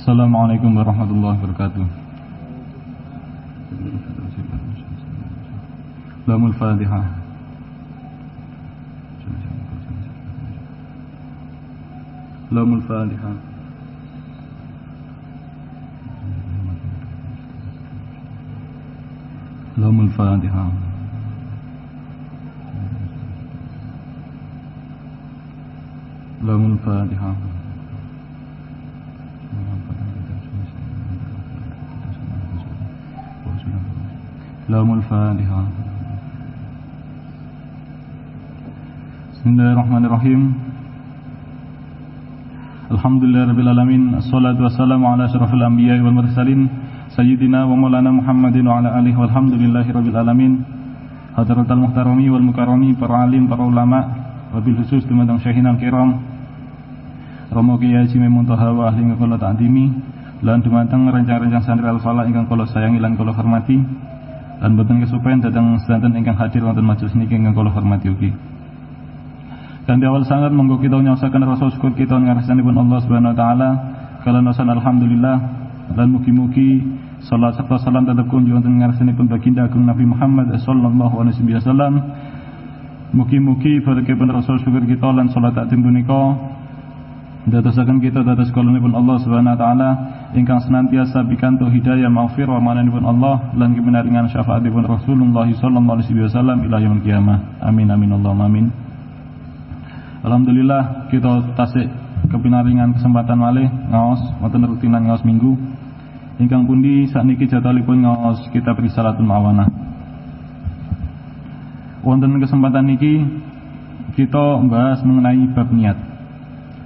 Assalamualaikum warahmatullahi wabarakatuh. Lamul Fatihah. Lamul Fatihah. Lamul Fatihah. Lamul Fatihah. Lamul Fatihah. Bismillahirrahmanirrahim. Alhamdulillahirabbil alamin. Assalatu wassalamu ala asyrafil anbiya'i wal mursalin sayyidina wa maulana Muhammadin wa ala alihi walhamdulillahirabbil alamin. Hadratul muhtarami wal mukarrami, para alim, para ulama, wabil khusus dumateng syekhina kiram Romo Kiai Haji Muntaha wa ahli kula ta'dimi lan dumateng rencang-rencang santri al-falah ingkang kula sayangi lan kula hormati. Dan boten kesupen datang sedanten ingkang hadir wonten majelis niki ingkang kula hormati ugi. Kanthi awal sangat monggo kita nyaosaken rasa syukur kita ngarsanipun Allah Subhanahu wa taala. Kalasan alhamdulillah lan mugi-mugi salat serta salam tetep kunjung wonten ngarsanipun baginda agung Nabi Muhammad sallallahu alaihi wasallam. Mugi-mugi berkepun rasa syukur kita lan salat takdim punika dadosaken kita dados kaulunipun Allah Subhanahu wa taala ingkang senantiasa pikantuk hidayah maghfirah mananipun Allah lan kebenaran syafaatipun Rasulullah sallallahu alaihi wasallam ila yaumil qiyamah. Amin amin Allahumma amin. Alhamdulillah kita tasik kepinaringan kesempatan malih ngaos wonten rutinan ngaos minggu ingkang pundi sakniki jadwalipun ngaos kitab Risalatul Mawanah. Wonten kesempatan niki kita membahas mengenai bab niat.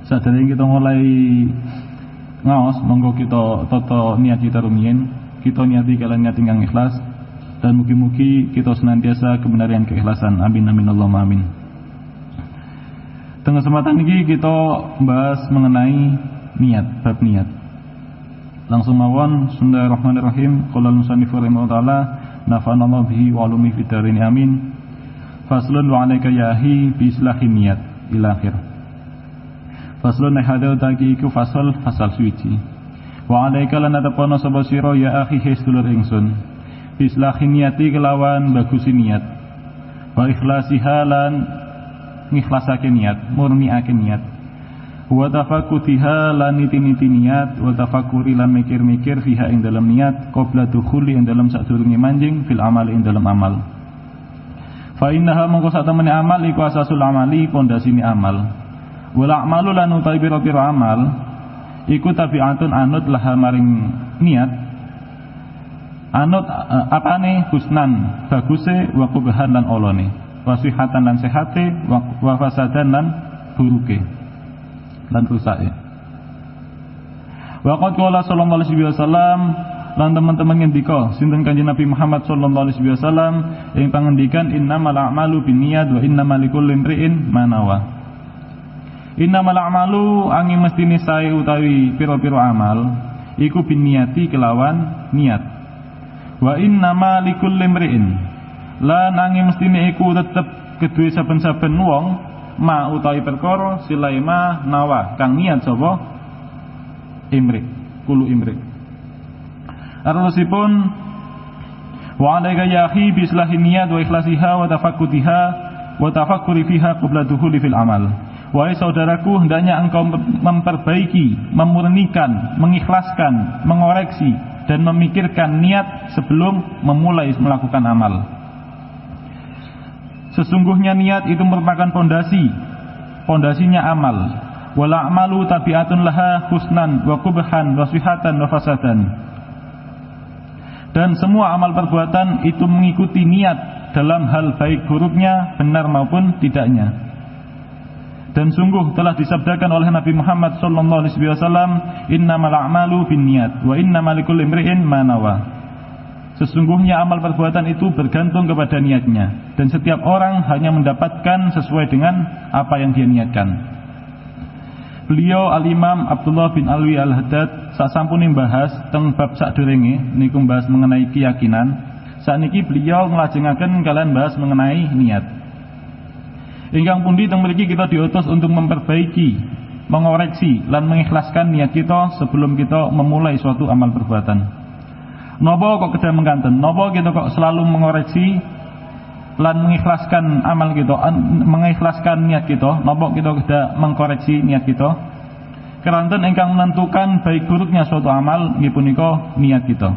Sadurunge kita mulai ngaos, monggo kita tata niat kita rumiyin, kita niati kalian niat ingkang ikhlas dan mugi-mugi kita senantiasa kebenaran keikhlasan. Amin amin Allahumma amin. Tengah kesempatan ini kita bahas mengenai niat, bab niat. Langsung mawon, bismillahirrahmanirrahim. Qala al-musannif rahimahullah taala, nafa'anallahu bihi wa ulumi fid darin amin. Faslun wa 'alaika yahi bi islahin niat ila akhir. Faslun hadza taki iku fasal suci. Wa 'alaika lan atapono sapa sira ya akhi sedulur ingsun. Bi islahin niati kelawan bagusi niat. Wa ikhlasiha lan ngikhlasake niat, murniake niat. Wa tafakkutiha lan niti-niti niat, wa tafakkuri lan mikir-mikir fiha ing dalam niat, qabla dukhuli ing dalam sadurunge manjing fil amal ing dalam amal. Fa innaha mongko sak temene amal iku asasul amali, pondasine amal. Wal a'malu lan utawi pira-pira amal iku tabi'atun anut laha maring niat. Anut apane husnan, baguse wa qubhan lan olone. Wasihatan lan sehate, wa fasadan lan buruke lan rusake. Wa qad qala sallallahu alaihi wasallam lan teman-teman ngendika sinten Kanjeng Nabi Muhammad sallallahu alaihi wasallam ing pangendikan innamal a'malu binniyat wa innamal likulli imri'in ma nawa. Innamal a'malu angin mestine sae utawi pira-pira amal iku binniyati kelawan niat. Wa innamal likulli imri'in lan angin mestine iku tetep kedue saben-saben wong ma utawi perkara silaima nawa kang niat sapa imri kulu imri. Arusipun wa 'alaika ya akhi bi islahin niyat wa ikhlasiha wa tafakkutiha wa tafakkuri fiha qabla dukhuli fil amal. Wahai saudaraku, hendaknya engkau memperbaiki, memurnikan, mengikhlaskan, mengoreksi dan memikirkan niat sebelum memulai melakukan amal. Sesungguhnya niat itu merupakan pondasinya amal. Wal a'malu tabi'atun laha husnan wa qubhan wa sihatan wa fasadan. Dan semua amal perbuatan itu mengikuti niat dalam hal baik buruknya, benar maupun tidaknya. Dan sungguh telah disabdakan oleh Nabi Muhammad sallallahu alaihi wasallam, innamal a'malu binniyat wa innamal likulli imri'in ma nawa. Sesungguhnya amal perbuatan itu bergantung kepada niatnya, dan setiap orang hanya mendapatkan sesuai dengan apa yang dia niatkan. Beliau Al-Imam Abdullah bin Alwi Al-Haddad sasampune bahas teng bab sadurunge niku bahas mengenai keyakinan. Sakniki beliau nglajengaken kalian bahas mengenai niat. Ingkang pundi teng mriki kita diutus untuk memperbaiki mengoreksi lan mengikhlaskan niat kita sebelum kita memulai suatu amal perbuatan. Napa kok kedah mengkanten? Napa kita kok selalu mengoreksi lan mengikhlaskan amal kita, mengikhlaskan niat kita? Napa kita kedah mengkoreksi niat kita? Keranten ingkang menentukan baik buruknya suatu amal nggih punika niat kita.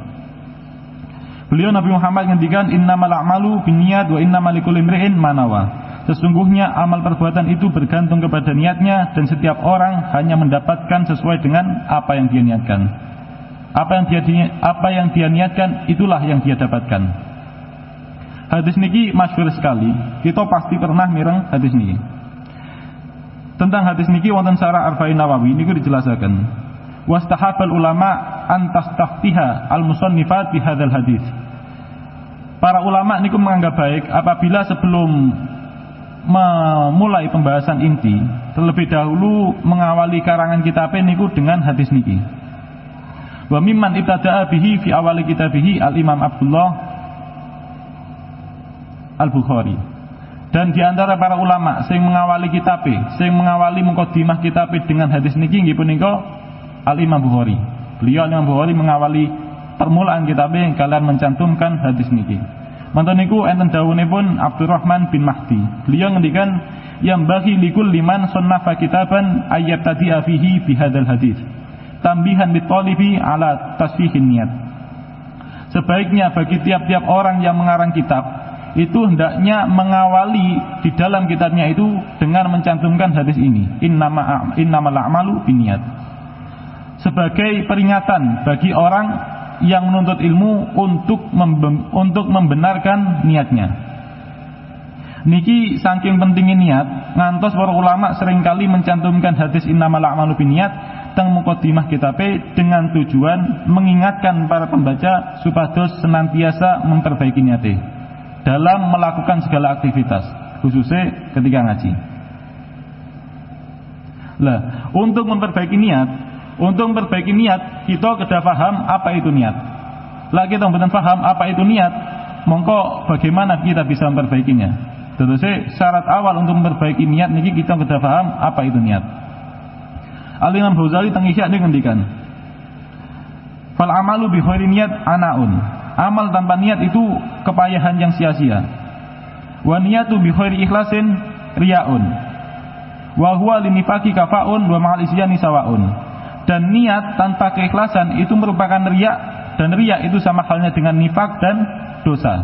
Beliau Nabi Muhammad ngendikan innamal a'malu binniyat wa innamal likulli imri'in ma nawa. Sesungguhnya amal perbuatan itu bergantung kepada niatnya dan setiap orang hanya mendapatkan sesuai dengan apa yang dia niatkan. Apa yang dia niatkan itulah yang dia dapatkan. Hadis niki masyhur sekali. Kita pasti pernah mireng hadis niki. Tentang hadis niki wonten Syarah Arba'in Nawawi niku dijelasaken. Wastahabal ulama an tastaftiha al-musannifat bi hadzal hadis. Para ulama niku menganggap baik apabila sebelum memulai pembahasan inti terlebih dahulu mengawali karangan kitab niku dengan hadis niki. Wa mimman ibtada'a bihi fi awali kitabihi al-Imam Abdullah Al-Bukhari. Dan di antara para ulama sing mengawali kitab, sing mengawali mukadimah kitab dengan hadis niki nggih punika Al-Imam Bukhari. Beliau Al-Imam Bukhari mengawali permulaan kitab kalian mencantumkan hadis niki. Manten niku enten dawuhipun Abdurrahman bin Mahdi. Beliau ngendikan yang bagi likul liman sunnafa kitaban ayyab tadi'a fihi bihadzal hadis. Tambihan litalibi ala tasfihin niat. Sebaiknya bagi tiap-tiap orang yang mengarang kitab itu hendaknya mengawali di dalam kitabnya itu dengan mencantumkan hadis ini, innamal a'malu binniyat, sebagai peringatan bagi orang yang menuntut ilmu untuk membenarkan niatnya. Niki saking pentingnya niat ngantos para ulama seringkali mencantumkan hadis innamal a'malu binniyat teng mukadimah kitabe dengan tujuan mengingatkan para pembaca supados senantiasa memperbaiki niate dalam melakukan segala aktivitas, khususnya ketika ngaji. Lah, untuk memperbaiki niat, kita kedah paham apa itu niat. Lah kita mboten paham apa itu niat, mongko bagaimana kita bisa memperbaikinya? Terusé syarat awal untuk memperbaiki niat niki kita kedah paham apa itu niat. Al-Imam Ghazali teng Ihya ngendikan, "Fal amalu bi ghairi niyat anaun." Amal tanpa niat itu kepayahan yang sia-sia. Wa niyatu bi ghairi ikhlasin riyaun. Wa huwa linifaqi kafaun wa ma'al isyani sawaun. Dan niat tanpa keikhlasan itu merupakan riya, dan riya itu sama halnya dengan nifak dan dosa.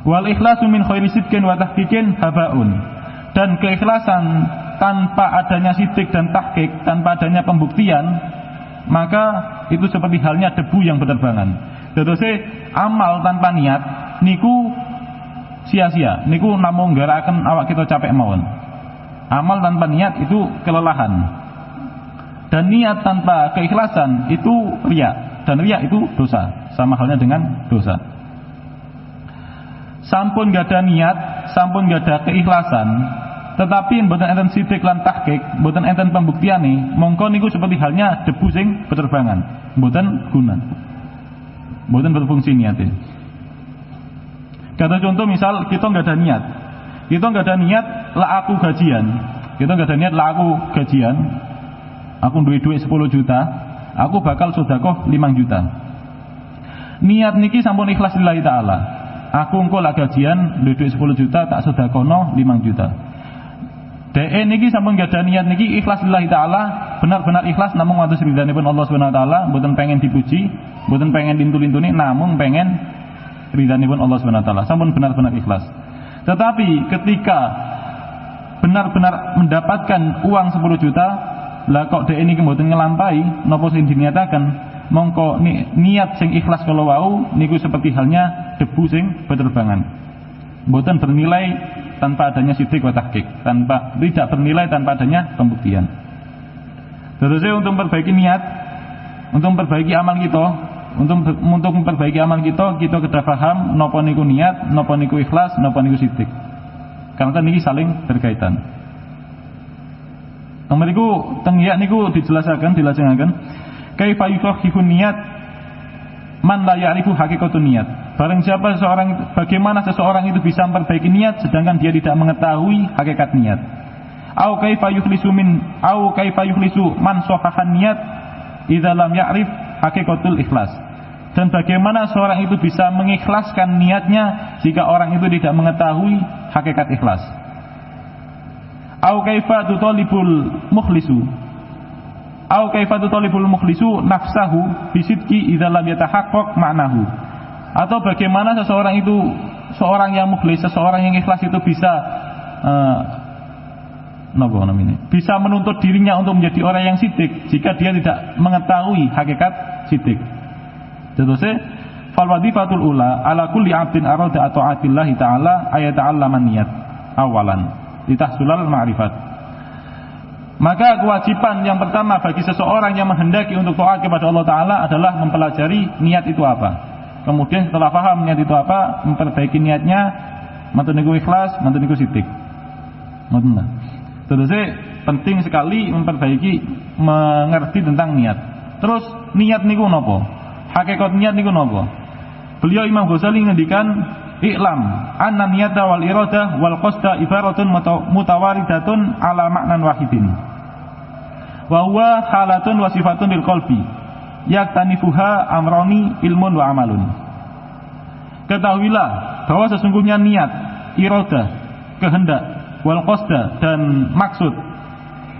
Wal ikhlasu min ghairi sidqin wa tahqiqin habaun. Dan keikhlasan tanpa adanya sidik dan tahqiq, tanpa adanya pembuktian, maka itu seperti halnya debu yang berterbangan. Terus amal tanpa niat niku sia-sia, niku namung nggaraken awak kita capek mawon. Amal tanpa niat itu kelelahan. Dan niat tanpa keikhlasan itu riya, dan riya itu dosa, sama halnya dengan dosa. Sampun gak ada niat, sampun gak ada keikhlasan, tetapi mboten enten sidik lan tahqiq, mboten enten pembuktiane, mongko niku seperti halnya debu sing beterbangan, mboten guna, mboten berfungsi niate. Kata contoh misal kita nggak ada niat, lah aku gajian, aku duit 10 juta, aku bakal sedekah 5 juta. Niat niki sampun ikhlas lillahi taala. Aku engko lah gajian duit 10 juta tak sedekahno 5 juta. DE niki sampun gak ada niat niki ikhlas lillahi taala, benar-benar ikhlas namung atus ridhanipun Allah Subhanahu wa taala, mboten pengen dipuji, mboten pengen lintu-lintune, namung pengen ridhanipun Allah Subhanahu wa taala. Sampun benar-benar ikhlas. Tetapi ketika benar-benar mendapatkan uang 10 juta, lah kok DE niki mboten ngelampahi napa sing diniataken, mongko niat sing ikhlas kalau wau niku seperti halnya debu sing beterbangan. Mboten bernilai tanpa adanya sidik wa tahqiq, tidak bernilai tanpa adanya pembuktian. Terusnya untuk memperbaiki niat, untuk memperbaiki amal kita, untuk memperbaiki amal kita kedah paham napa niku niat, napa niku ikhlas, napa niku sidik. Karena niki saling berkaitan. Mriku teng ya niku dilajengaken kaifa yukhifun niat man la ya'rifu haqiqatun niat. Bagaimana seseorang itu bisa memperbaiki niat sedangkan dia tidak mengetahui hakikat niat. Au kaifa yukhlisu man sahahan niyat idza lam ya'rif haqiqatul ikhlas. Dan bagaimana seorang itu bisa mengikhlaskan niatnya jika orang itu tidak mengetahui hakikat ikhlas. Au kaifa tutalibul mukhlisu nafsahu bisidqi idza lam yatahaqqaq ma'nahu. Atau bagaimana seorang yang mukhlis, seseorang yang ikhlas itu bisa bisa menuntut dirinya untuk menjadi orang yang sidik jika dia tidak mengetahui hakikat sidik. Terusnya fal wadifatul ula ala kulli 'abdin arada ta'atillahi ta'ala ayata'allama niyat awalan litahsulal ma'rifat. Maka kewajiban yang pertama bagi seseorang yang menghendaki untuk taat kepada Allah Ta'ala adalah mempelajari niat itu apa. Kemudian setelah paham niat itu apa, memperbaiki niatnya, mantun niku ikhlas, mantun niku sidik. Terus penting sekali mengerti tentang niat. Terus niat niku nopo? Hakikat niat niku nopo? Beliau Imam Ghazali ngendikan, "I'lam anna niyata wal iradah wal qasda ibaratun mutawaridatun ala ma'nan wahidin. Wa huwa halatun wa sifatun lil qalbi. Yaktanifuha amroni ilmun wa amalun." Ketahuilah bahwa sesungguhnya niat, iradah, kehendak, wal qasda dan maksud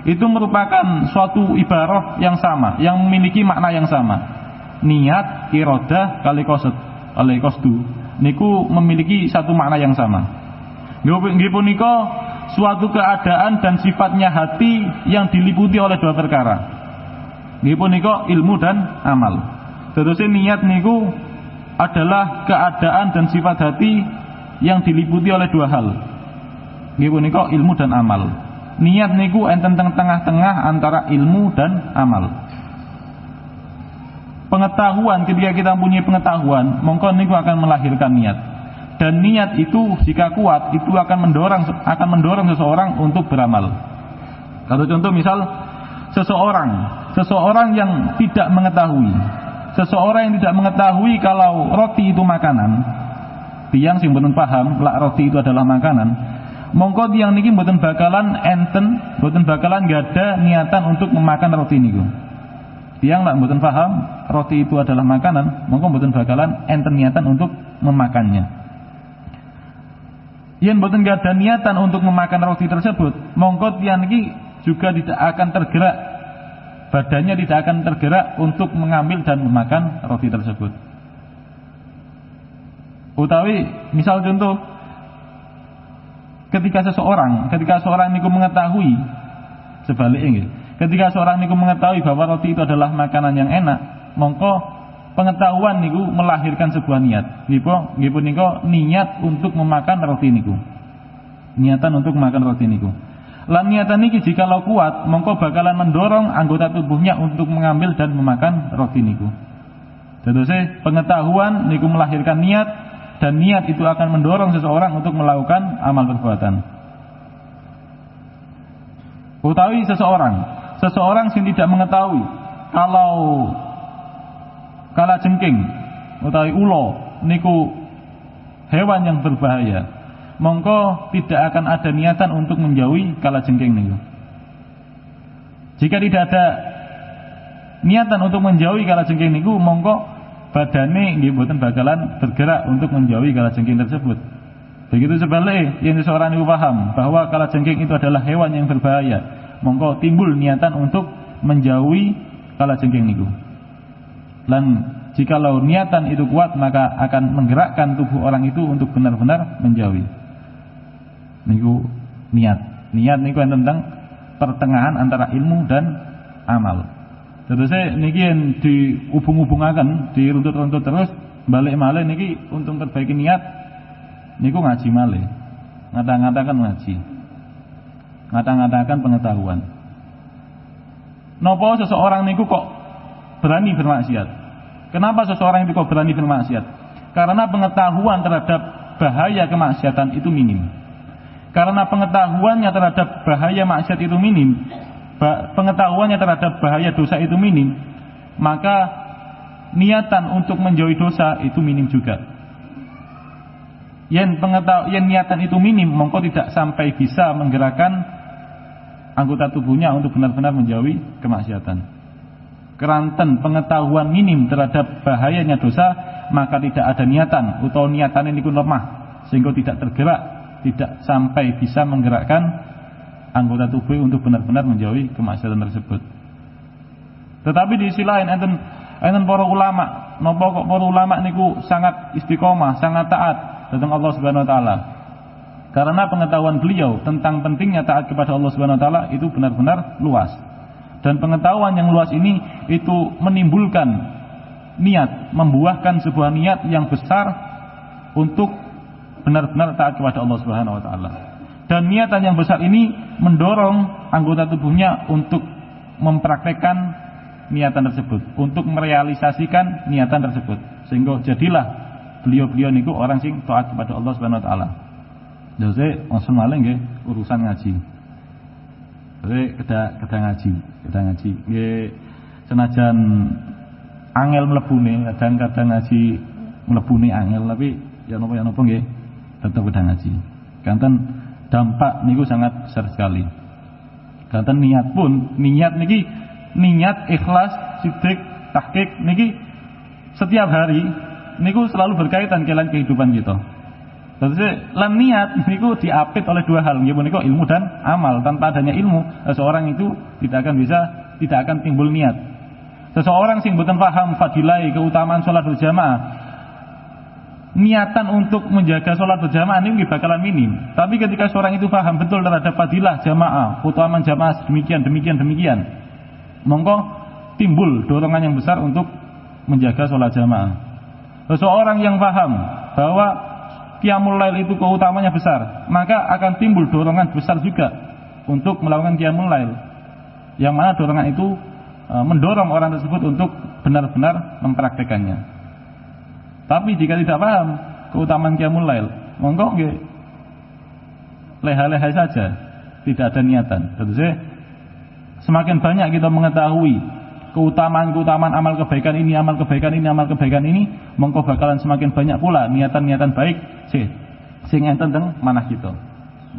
itu merupakan suatu ibarah yang sama, yang memiliki makna yang sama. Niat, iradah kali qasdu niku memiliki satu makna yang sama. Nggih punika suatu keadaan dan sifatnya hati yang diliputi oleh dua perkara. Nggih punika ilmu dan amal. Terus niat niku adalah keadaan dan sifat hati yang diliputi oleh dua hal. Nggih punika ilmu dan amal. Niat niku enten tengah-tengah antara ilmu dan amal. Pengetahuan, ketika kita punya pengetahuan, mongko niku akan melahirkan niat. Dan niat itu jika kuat, itu akan mendorong seseorang untuk beramal. Satu contoh misal seseorang yang tidak mengetahui kalau roti itu makanan, tiang sing mboten paham lak roti itu adalah makanan, mongko tiang niki mboten bakalan gada niatan untuk memakan roti niku. Tiang lak mboten paham roti itu adalah makanan, mongko mboten bakalan enten niatan untuk memakannya. Yen mboten gada niatan untuk memakan roti tersebut, mongko tiang niki juga tidak akan tergerak, badannya tidak akan tergerak untuk mengambil dan memakan roti tersebut. Utawi misal contoh, ketika seorang niku mengetahui sebaliknya, ketika seorang niku mengetahui bahwa roti itu adalah makanan yang enak, mongko pengetahuan niku melahirkan sebuah niat. Nggih punika niat untuk memakan roti niku. Niatan untuk memakan roti niku. Lan niatan niki jikalau kuat, mongko bakalan mendorong anggota tubuhnya untuk mengambil dan memakan roti niku. Terusé pengetahuan niku melahirkan niat, dan niat itu akan mendorong seseorang untuk melakukan amal perbuatan. Utawi seseorang yang tidak mengetahui kalau kalajengking utawi ulo niku hewan yang berbahaya, mongko tidak akan ada niatan untuk menjauhi kalajengking niku. Jika tidak ada niatan untuk menjauhi kalajengking niku, mongko badane nggih mboten bakalan bergerak untuk menjauhi kalajengking tersebut. Begitu sebaliknya, yang seseorang niku paham bahwa kalajengking itu adalah hewan yang berbahaya, mongko timbul niatan untuk menjauhi kalajengking niku. Dan jikalau niatan itu kuat, maka akan menggerakkan tubuh orang itu untuk benar-benar menjauhi. Niku niat niku tentang pertengahan antara ilmu dan amal. Terus niki yang dihubung-hubungaken, diruntut-runtut terus balik malih niki untuk perbaiki niat niku ngaji malih. Ngata-ngatakan ngaji. Ngata-ngatakan pengetahuan. Napa seseorang niku kok berani bermaksiat? Kenapa seseorang itu kok berani bermaksiat? Karena pengetahuan terhadap bahaya kemaksiatan itu minim. Karena pengetahuannya terhadap bahaya maksiat itu minim, pengetahuannya terhadap bahaya dosa itu minim, maka niatan untuk menjauhi dosa itu minim juga. Yang niatan itu minim, mongko tidak sampai bisa menggerakkan anggota tubuhnya untuk benar-benar menjauhi kemaksiatan. Keranten pengetahuan minim terhadap bahayanya dosa, maka tidak ada niatan atau niatan ini lemah sehingga tidak tergerak, tidak sampai bisa menggerakkan anggota tubuh untuk benar-benar menjauhi kemaksiatan tersebut. Tetapi di sisi lain enten para ulama, napa kok para ulama niku sangat istiqomah, sangat taat datang Allah Subhanahu wa taala. Karena pengetahuan beliau tentang pentingnya taat kepada Allah Subhanahu wa taala itu benar-benar luas. Dan pengetahuan yang luas ini itu menimbulkan niat, membuahkan sebuah niat yang besar untuk benar-benar taat kepada Allah Subhanahu wa taala. Dan niatan yang besar ini mendorong anggota tubuhnya untuk mempraktekkan niatan tersebut, untuk merealisasikan niatan tersebut. Sehingga jadilah beliau-beliau niku orang sing taat kepada Allah Subhanahu wa taala. Jadi langsung malah nggih urusan ngaji. Jadi kedah ngaji. Nggih senajan angel mlebune, kadang-kadang ngaji mlebune angel, tapi ya napa nggih tetep kedah ngaji. Kanten dampak niku sangat besar sekali. Kanten niat niki niat ikhlas, sidik, tahqiq niki setiap hari niku selalu berkaitan kalian kehidupan kita. Terus lan niat niku diapit oleh dua hal, nggih punika ilmu dan amal. Tanpa adanya ilmu, seseorang itu tidak akan timbul niat. Seseorang sing boten paham fadilah keutamaan salat berjamaah, niatan untuk menjaga salat berjamaah ini bakalan minim. Tapi ketika seorang itu paham betul terhadap fadilah jamaah, keutamaan jamaah demikian, monggo timbul dorongan yang besar untuk menjaga salat jamaah. Seseorang yang paham bahwa qiyamul lail itu keutamanya besar, maka akan timbul dorongan besar juga untuk melakukan qiyamul lail. Yang mana dorongan itu mendorong orang tersebut untuk benar-benar mempraktekannya. Tapi jika tidak paham keutamaan qiyamul lail, monggo nggih leha-leha saja, tidak ada niatan. Tentu saja semakin banyak kita mengetahui keutamaan amal kebaikan ini, mongko bakalan semakin banyak pula niatan-niatan baik sing enten teng manah kita.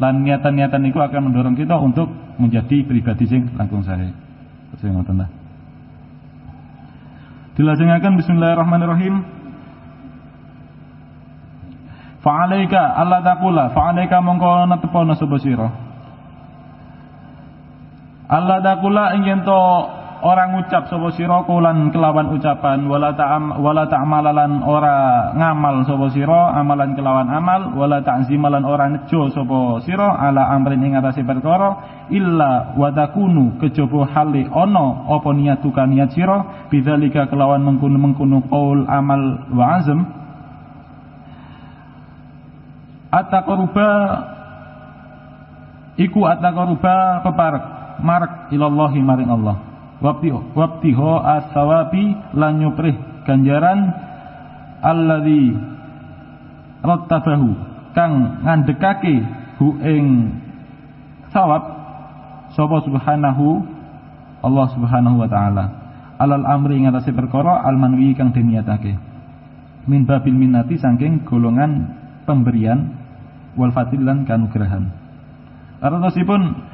Lan niatan-niatan itu akan mendorong kita untuk menjadi pribadi sing langkung sae. Sing ngoten ta. Dilajengaken bismillahirrahmanirrahim. Fa'alaika alla taqula, fa'alaika mongko netepono sapa sira. Alla taqula ingin to orang ucap sapa sira kulan kelawan ucapan, wala ta'malalan ora ngamal sapa sira amalan kelawan amal, wala ta'zimalan ora nejo sapa sira ala amrin ing atase perkara illa wa takunu kejaba hale ana apa niatuka niat sira bidzalika kelawan mengkono qaul amal wa azm at-taqarruba iku at-taqarruba peparek marek ilallahi maring Allah. Wabtiho as-sawabi lan nyuprih ganjaran alladzi rattabahu kang ngandekake hu ing sawab sapa subhanahu Allah Subhanahu wa taala alal amri ing atase perkara almanwi kang diniatake min babil minnati saking golongan pemberian wal fadil lan kanugrahan. Artosipun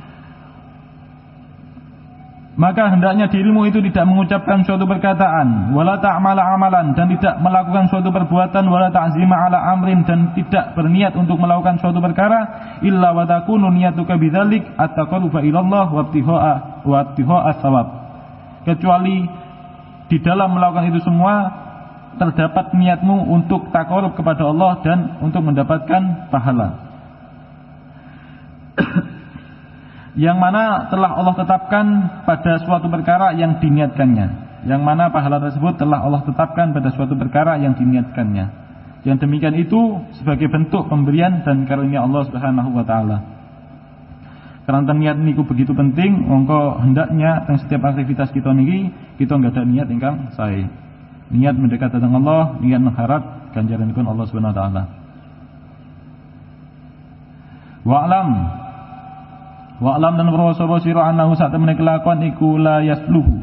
maka hendaknya dirimu itu tidak mengucapkan suatu perkataan, wala ta'mala amalan, dan tidak melakukan suatu perbuatan, wala ta'zima ala amrin, dan tidak berniat untuk melakukan suatu perkara, illa wa takunu niyatuka bidzalik at-taqarruba ilallah wa ibtigha'a as-shawab. Kecuali di dalam melakukan itu semua terdapat niatmu untuk taqarrub kepada Allah dan untuk mendapatkan pahala. Yang mana telah Allah tetapkan pada suatu perkara yang diniatkannya, yang mana pahala tersebut telah Allah tetapkan pada suatu perkara yang diniatkannya. Yang demikian itu sebagai bentuk pemberian dan karunia Allah Subhanahu wa taala. Karena niat niku begitu penting, mongko hendaknya dalam setiap aktivitas kita niki kita enggak ada niat ingkang sae. Niat mendekat datang Allah, niat mengharap ganjaranipun Allah Subhanahu wa taala. Wa'lam dan berwasaba sira annahu sak temene kelakuan iku la yasluhu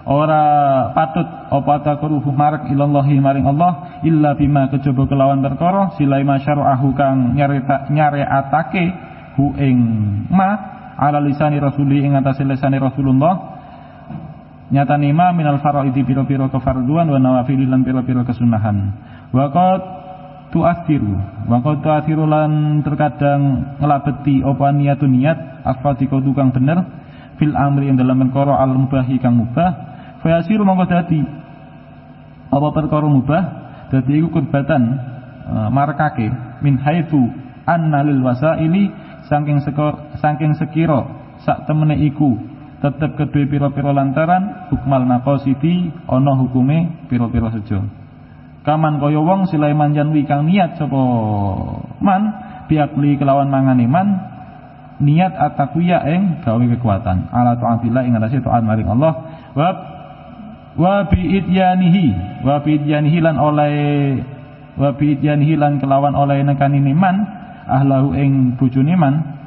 ora patut apa taqruhu marek ilallahi maring Allah illa bima kejaba kelawan perkara silai masyara'ahu kang nyareatake hu ing ma ala lisani rasuli ing atase lisane Rasulullah nyatane ma minal faraidi pira-pira kefarduan wa nawafil lan pira-pira kesunahan. Wa qad tu'athiru lan terkadang ngelabeti apa niatun niat asfadika tukang bener fil amri ing dalam perkara al mubahi kang mubah fa yasiru mongko dadi apa perkara mubah dadi iku kurbatan markake min haitsu anna lil wasaili saking sekira sak temene iku tetep kedue pira-pira lantaran hukmal maqasidi ana hukume pira-pira sejo. Kaman kaya wong Sulaiman janwi kang niat sapa man biakli kelawan mangane man niat atakuya ing gawe kekuatan ala ta'atillah ing atase taat maring Allah wa bi idyanihi lan kelawan oleh nekani man ahlahu ing bojone man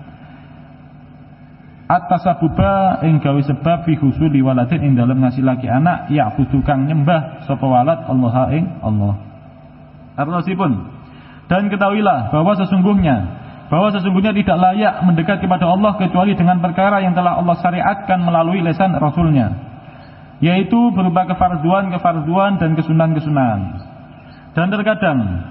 at-tasabuba ing gawe sebab fi husuli waladin ing dalem ngasilake anak ya kudu kang nyembah sapa walad Allah ing Allah. Artosipun dan ketahuilah bahwa sesungguhnya tidak layak mendekat kepada Allah kecuali dengan perkara yang telah Allah syariatkan melalui lisan Rasulnya, yaitu berupa kefarduan dan kesunahan. Dan terkadang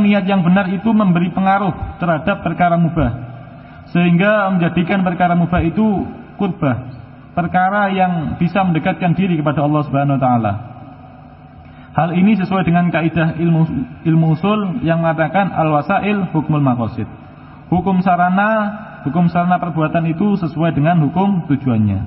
niat yang benar itu memberi pengaruh terhadap perkara mubah sehingga menjadikan perkara mubah itu qurbah, perkara yang bisa mendekatkan diri kepada Allah Subhanahu wa taala. Hal ini sesuai dengan kaidah ilmu usul yang mengatakan al-wasail hukmul maqasid. Hukum sarana perbuatan itu sesuai dengan hukum tujuannya.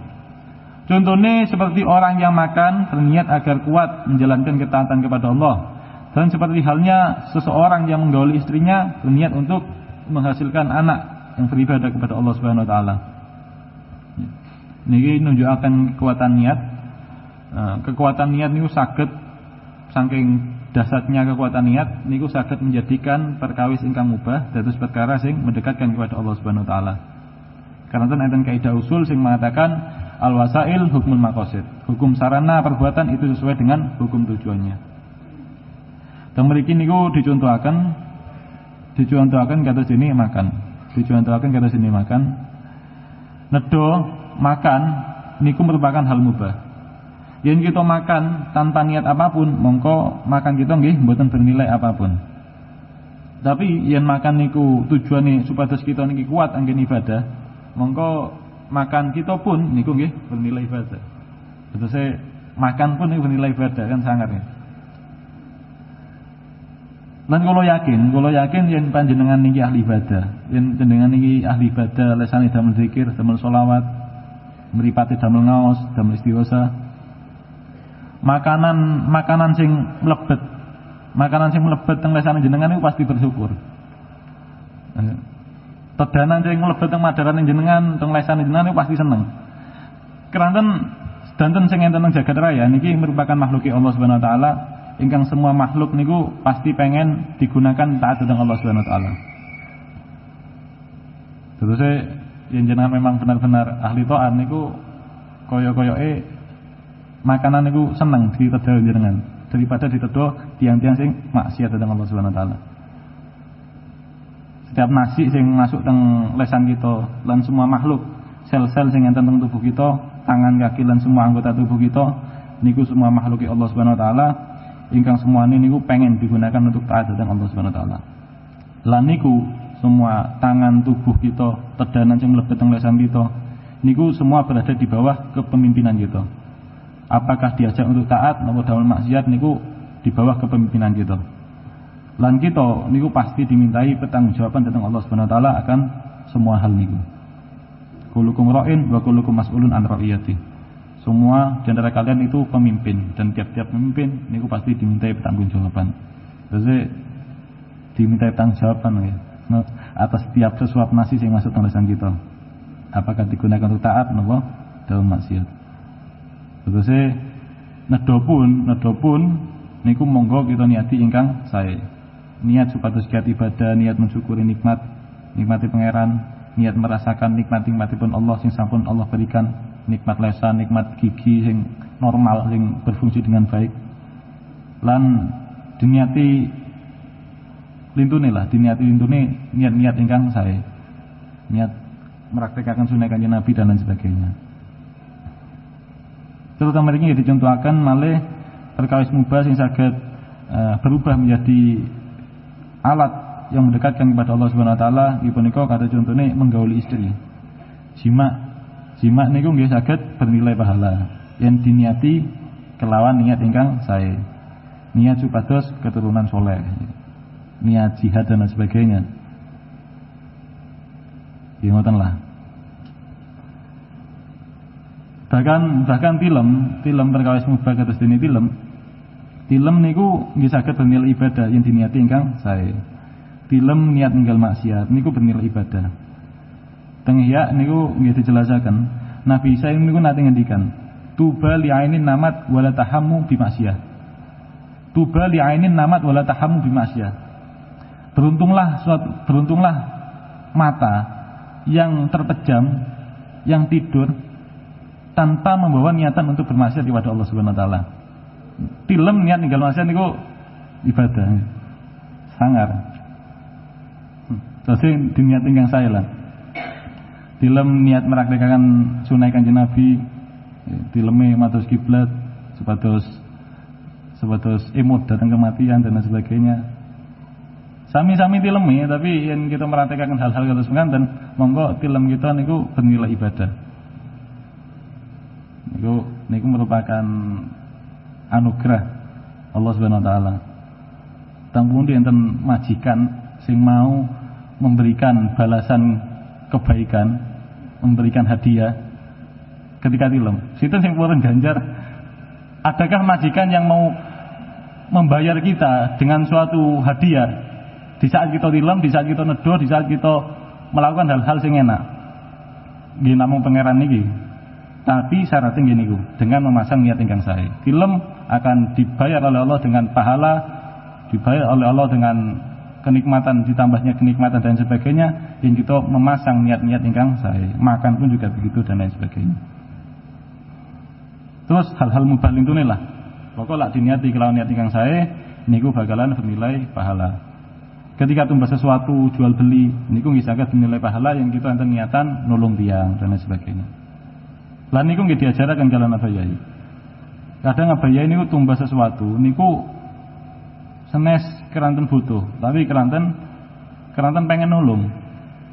Contohnya seperti orang yang makan berniat agar kuat menjalankan ketaatan kepada Allah. Dan seperti halnya seseorang yang menggauli istrinya berniat untuk menghasilkan anak yang beribadah kepada Allah Subhanahu wa taala. Niki nunjukaken kekuatan niat. Kekuatan niat niku saged saking dasarnya kekuatan niat niku saged menjadikan perkawis ingkang mubah dados perkara sing mendekatkan kepada Allah Subhanahu wa taala. Karena enten kaidah usul sing mengatakan al-wasail hukmul maqasid. Hukum sarana perbuatan itu sesuai dengan hukum tujuannya. Dan mriki niku dicontohaken kata sini makan. Nedha makan niku merupakan hal mubah. Yen kita makan tanpa niat apapun, mongko makan kita nggih mboten bernilai apapun. Tapi yen makan niku tujuane supados kita niki kuat anggen ibadah, mongko makan kita pun niku nggih bernilai ibadah. Terus makan pun niku bernilai ibadah kan sangat ya. Lan kula yakin yen panjenengan niki ahli ibadah, yen panjenengan niki ahli ibadah lesane damel zikir, damel selawat, mripate damel ngaos, damel istighosa. Makanan sing mlebet teng lesane jenengan niku pasti bersyukur. Tedanan sing mlebet teng madarane jenengan teng lesane jenengan niku pasti seneng. Keranten sedanten sing enten teng jagat raya niki merupakan makhluk Allah Subhanahu wa taala. Ingkang semua makhluk niku pasti pengen digunakan taat dhateng Allah Subhanahu wa taala. Terus yen jenengan memang benar-benar ahli taat niku kaya-kayake makanan niku seneng ditedha jenengan daripada ditedha tiang-tiang sing maksiat dhateng Allah Subhanahu wa taala. Setiap nasi sing masuk teng lesan kita lan semua makhluk, sel-sel sing enten teng tubuh kita, tangan, kaki lan semua anggota tubuh kita niku semua makhluk Allah Subhanahu wa taala. Ingkang semuanya niku pengen digunakan untuk taat dhateng Allah Subhanahu wa taala. Lan niku semua tangan tubuh kita, tedanan sing mlebet teng lesan kita, niku semua berada di bawah kepemimpinan kita. Apakah diajak untuk taat atau damel maksiat niku di bawah kepemimpinan kita. Lan kita niku pasti dimintai pertanggungjawaban dhateng Allah Subhanahu wa taala akan semua hal niku. Kullukum ra'in wa kullukum mas'ulun an ra'iyati. Semua di antara kalian itu pemimpin dan tiap-tiap pemimpin niku pasti dimintai pertanggungjawaban. Terus dimintai pertanggungjawaban ya. Atas setiap sesuap nasi yang masuk dalam lisan kita. Apakah digunakan untuk taat atau dalam maksiat. Terus nedha pun niku monggo kita niati ingkang sae. Niat supados giat ibadah, niat mensyukuri nikmati pangeran, niat merasakan nikmat-nikmatipun Allah sing sampun Allah berikan. Nikmat lesan, nikmat gigi sing normal, sing berfungsi dengan baik. Lan diniati lintune niat-niat ingkang sae. niat mempraktekkan sunnah Kanjeng Nabi dan lain sebagainya. Terutama ini dicontohkan malih perkawis mubah sing saged berubah menjadi alat yang mendekatkan kepada Allah Subhanahu wa taala. Nggih punika kata contohnya menggauli istri. Jima niku nggih saged bernilai pahala yen diniati kelawan niat ingkang sae. Niat supados keturunan soleh, niat jihad dan lain sebagainya. Ya ngoten lah. Bahkan film perkawis mubah kados dene film niku nggih saged bernilai ibadah yang diniati ingkang sae. Film niat ninggal maksiat niku bernilai ibadah. Teng Ihya niku nggih dijelasaken, Nabi Isa niku nate ngendikan, tuba li'ainin namat wala tahammu bi maksiat. Tuba li'ainin namat wala tahammu bi maksiat. Beruntunglah mata yang terpejam, yang tidur tanpa membawa niatan untuk bermaksiat kepada Allah Subhanahu wa taala. Film niat ninggal maksiat niku ibadah. Sangar. Terus diniat ingkang sae lah. Film niat mempraktekkan sunah Kanjeng Nabi, filme matos kiblat, sebatas emot datang kematian dan lain sebagainya. Sami-sami filme, tapi yang kita mempraktekkan hal-hal kados mekaten, monggo film kita niku bernilai ibadah. Niku merupakan anugerah Allah Subhanahu wa taala. Tanggung enten majikan sing mau memberikan balasan kebaikan, memberikan hadiah ketika film. Sinten sing purun ganjar? Adakah majikan yang mau membayar kita dengan suatu hadiah di saat kita film, di saat kita nedo, di saat kita melakukan hal-hal sing enak? Nggih namung pangeran niki. Tapi syaratnya gini niku, dengan memasang niat ingkang sae. Film akan dibayar oleh Allah dengan pahala, dibayar oleh Allah dengan kenikmatan, ditambahnya kenikmatan dan sebagainya, yang kita memasang niat-niat ingkang sae. Makan pun juga begitu dan lain sebagainya. Terus hal-hal mubah lintune lah. Pokok lak diniati kelawan niat ingkang sae, niku bakalan bernilai pahala. Ketika tumbas sesuatu jual beli, niku nggih saged bernilai pahala yang kita enten niatan nulung tiang dan lain sebagainya. Lan niku nggih diajaraken kalian abayai. Kadang abayai niku tumbas sesuatu, niku senes keranten butuh, tapi keranten pengen nulung.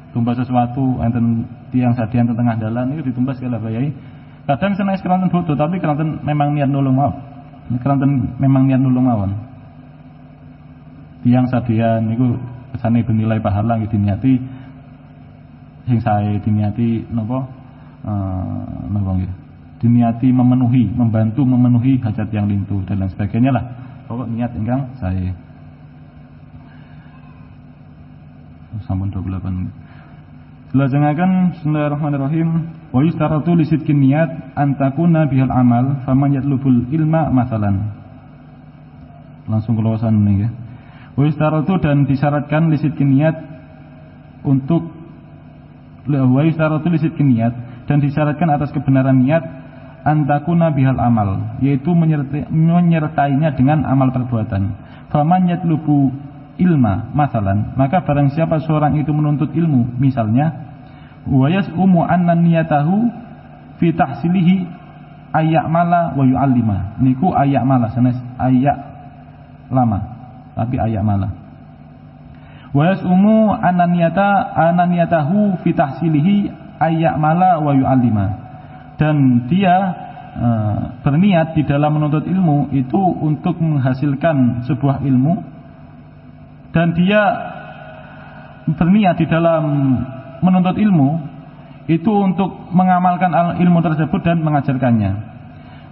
Tumbas sesuatu enten tiang sadian tengah dalan niku ditumbas kalian abayai. Kadang senes keranten butuh, tapi keranten memang niat nulung mawon. Keranten memang niat nulung mawon. Tiang sadian niku kesane bernilai pahala nggih diniati sing sae, diniati napa? Diniati membantu memenuhi hajat yang lintu dan lain sebagainya lah. Pokok niat ingkang sae. Sampun 28 menit. Dilajengaken bismillahirrahmanirrahim. Wa yustaratu li sidqin niyat an takuna bihal amal faman yatlubul ilma masalan. Langsung keluasan nih ya. Wa yustaratu dan disyaratkan li sidqin niyat untuk wa yustaratu li sidqin niyat dan disyaratkan atas kebenaran niat antakuna bihal amal, yaitu menyertainya dengan amal perbuatan. Faman yatlubu ilma masalan, maka barang siapa seorang itu menuntut ilmu misalnya, wa yas'umu anna niyatahu fi tahsilihi ayyamala wa yu'allima. Niku ayyamala sanes ayyak lama tapi ayyamala. Wa yas'umu anna niyatahu fi tahsilihi ayyamala wa yu'allima, dan dia berniat di dalam menuntut ilmu itu untuk menghasilkan sebuah ilmu, dan dia berniat di dalam menuntut ilmu itu untuk mengamalkan ilmu tersebut dan mengajarkannya.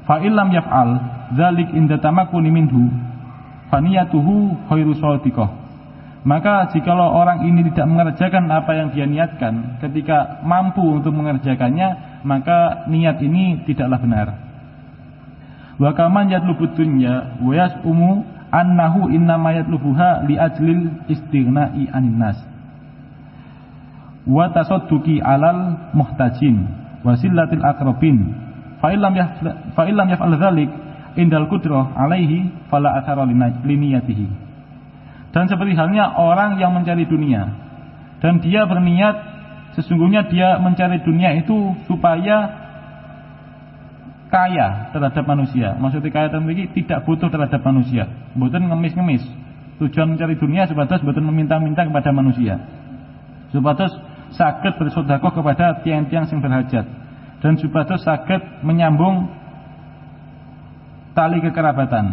Fa illam yaf'al dzalik inda tamakkuni minhu faniyatuhu khairu shadiqah. Maka jikalau orang ini tidak mengerjakan apa yang dia niatkan ketika mampu untuk mengerjakannya, maka niat ini tidaklah benar. Wa kaman yatlubud dunya wa yas'umu annahu innama yatlubuha li ajlil istighna'i 'anil nas wa tasadduqi 'alal muhtajin wa sillatil aqrabin fa illam yaf'al dzalik indal qudrah 'alaihi fala athara liniyatihi. Dan seperti halnya orang yang mencari dunia dan dia berniat sesungguhnya dia mencari dunia itu supaya kaya terhadap manusia. Maksudnya kaya terhadap tidak butuh terhadap manusia, mboten ngemis-ngemis. Tujuan mencari dunia supados mboten meminta-minta kepada manusia, supados saged bersedekah kepada tiang-tiang sing berhajat, dan supados saged menyambung tali kekerabatan.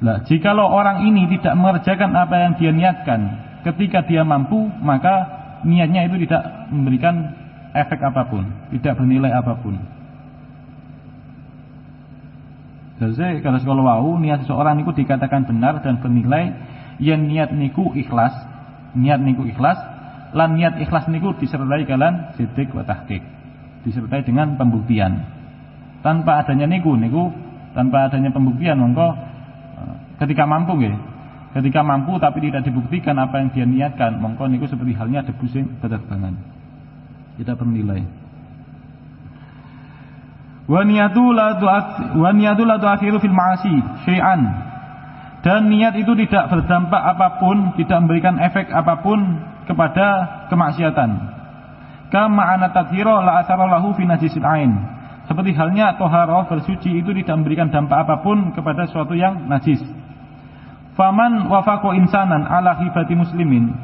Lah, jikalau orang ini tidak mengerjakan apa yang dia niatkan ketika dia mampu, maka niatnya itu tidak memberikan efek apapun, tidak bernilai apapun. Jadi kalau wau niat seseorang niku dikatakan benar dan bernilai yang niat niku ikhlas, lan niat ikhlas niku disertai kalian sidik wa tahqiq, disertai dengan pembuktian. Tanpa adanya tanpa adanya pembuktian, mongko ketika mampu tapi tidak dibuktikan apa yang dia niatkan, mongko niku seperti halnya debu sing berterbangan, tidak bernilai. Wa niyatu la tu'athiru fil ma'asi syai'an, dan niat itu tidak berdampak apapun, tidak memberikan efek apapun kepada kemaksiatan. Kama ana tathira la athara lahu fi najisil ain, seperti halnya toharoh bersuci itu tidak memberikan dampak apapun kepada sesuatu yang najis. Faman wafaqo insanan ala hibati muslimin,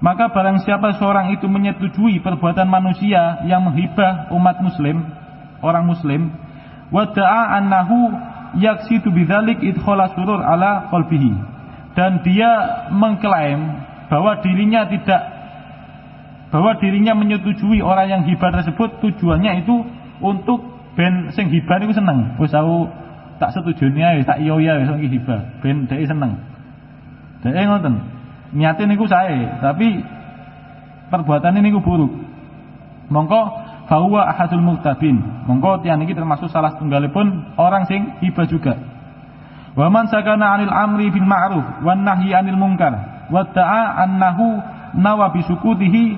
maka barang siapa seorang itu menyetujui perbuatan manusia yang menghibah umat muslim, orang muslim, wada'a annahu yaksidu bidzalik idkhala surur ala qalbihi, dan dia mengklaim bahwa dirinya menyetujui orang yang hibah tersebut, tujuannya itu untuk ben sing hibah niku seneng. Wis aku tak setujune ae, tak iya wis iki hibah, ben dhek seneng. Dhek ngoten. Niate niku sae, tapi perbuatane niku buruk. Mongko fahuwa ahadul muktabin. Mongko tiyang iki termasuk salah setunggalipun orang sing hibah juga. Wa man sakana 'anil amri bil ma'ruf wan nahyi 'anil munkar wa ta'a annahu nawa bi sukutihi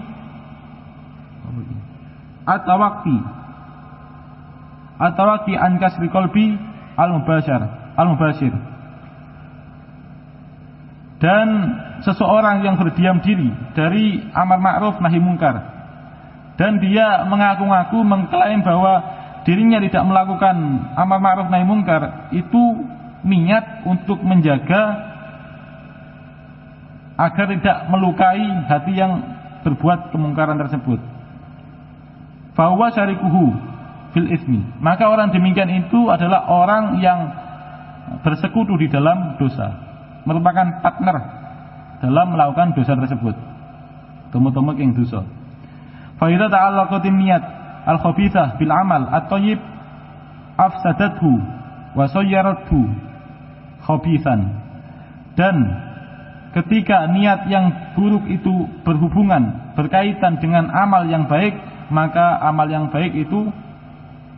atawaqi an kasri qalbi al-mubashir. Dan seseorang yang berdiam diri dari amar ma'ruf nahi mungkar, dan dia mengaku-ngaku mengklaim bahwa dirinya tidak melakukan amar ma'ruf nahi mungkar, itu niat untuk menjaga agar tidak melukai hati yang berbuat kemungkaran tersebut. Fahuwa syarikuhu fil ismi, maka orang demikian itu adalah orang yang bersekutu di dalam dosa, merupakan partner dalam melakukan dosa tersebut, temu-temu yang dosa. Fa idza ta'allaqatin niyat al-khabithah bil amal at-thayyib afsadathu wa sayyarathu khabithan, dan ketika niat yang buruk itu berhubungan, berkaitan dengan amal yang baik, maka amal yang baik itu